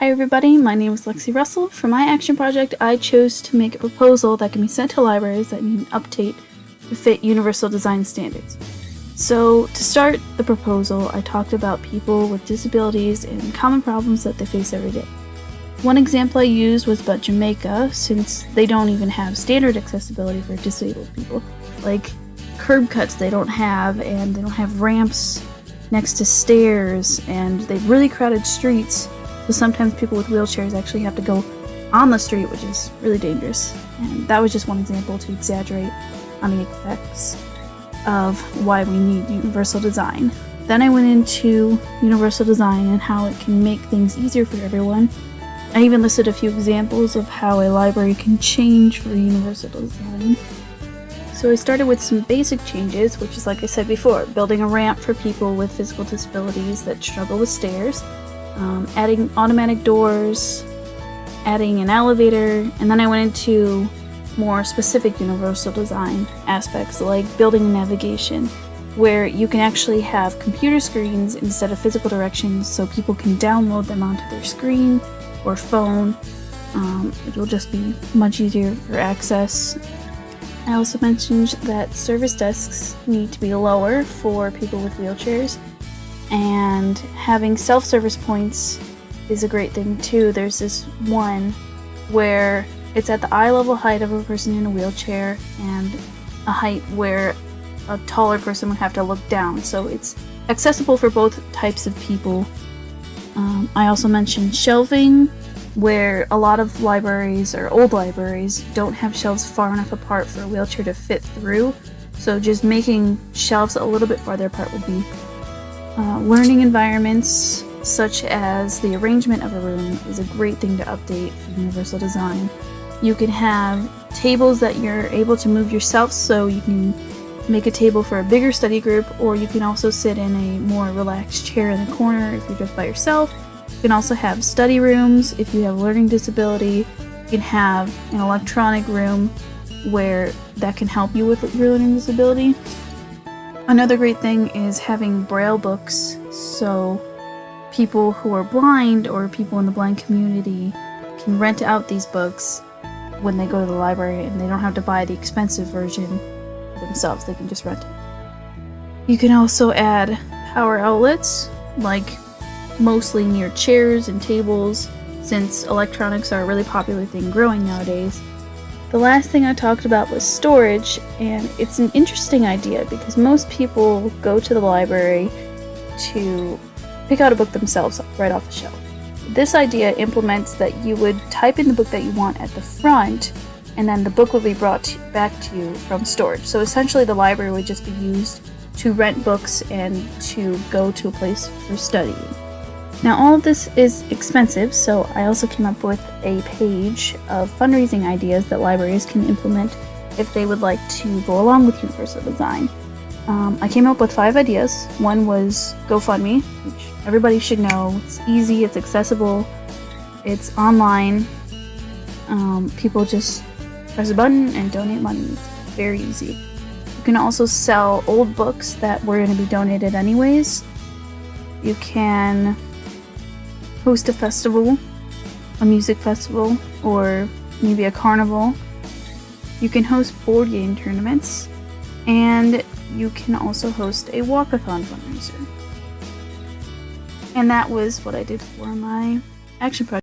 Hi everybody, my name is Lexi Russell. For my action project, I chose to make a proposal that can be sent to libraries that need an update to fit universal design standards. So to start the proposal, I talked about people with disabilities and common problems that they face every day. One example I used was about Jamaica, since they don't even have standard accessibility for disabled people. Like curb cuts they don't have, and they don't have ramps next to stairs, and they have really crowded streets. So sometimes people with wheelchairs actually have to go on the street, which is really dangerous. And that was just one example to exaggerate on the effects of why we need universal design. Then I went into universal design and how it can make things easier for everyone. I even listed a few examples of how a library can change for universal design. So I started with some basic changes, which is, like I said before, building a ramp for people with physical disabilities that struggle with stairs, adding automatic doors, adding an elevator, and then I went into more specific universal design aspects like building navigation, where you can actually have computer screens instead of physical directions so people can download them onto their screen or phone. It will just be much easier for access. I also mentioned that service desks need to be lower for people with wheelchairs, and having self-service points is a great thing too. There's this one where it's at the eye level height of a person in a wheelchair and a height where a taller person would have to look down, so it's accessible for both types of people. I also mentioned shelving, where a lot of libraries or old libraries don't have shelves far enough apart for a wheelchair to fit through, so just making shelves a little bit farther apart would be learning environments, such as the arrangement of a room, is a great thing to update for universal design. You can have tables that you're able to move yourself, so you can make a table for a bigger study group, or you can also sit in a more relaxed chair in the corner if you're just by yourself. You can also have study rooms if you have a learning disability. You can have an electronic room where that can help you with your learning disability. Another great thing is having braille books, so people who are blind or people in the blind community can rent out these books when they go to the library, and they don't have to buy the expensive version for themselves. They can just rent it. You can also add power outlets, like mostly near chairs and tables, since electronics are a really popular thing growing nowadays. The last thing I talked about was storage, and it's an interesting idea because most people go to the library to pick out a book themselves right off the shelf. This idea implements that you would type in the book that you want at the front, and then the book will be brought back to you from storage. So essentially the library would just be used to rent books and to go to a place for studying. Now all of this is expensive, so I also came up with a page of fundraising ideas that libraries can implement if they would like to go along with universal design. I came up with 5 ideas. One was GoFundMe, which everybody should know. It's easy, it's accessible, it's online. People just press a button and donate money. It's very easy. You can also sell old books that were going to be donated anyways. You can host a festival, a music festival, or maybe a carnival. You can host board game tournaments, and you can also host a walkathon fundraiser. And that was what I did for my action project.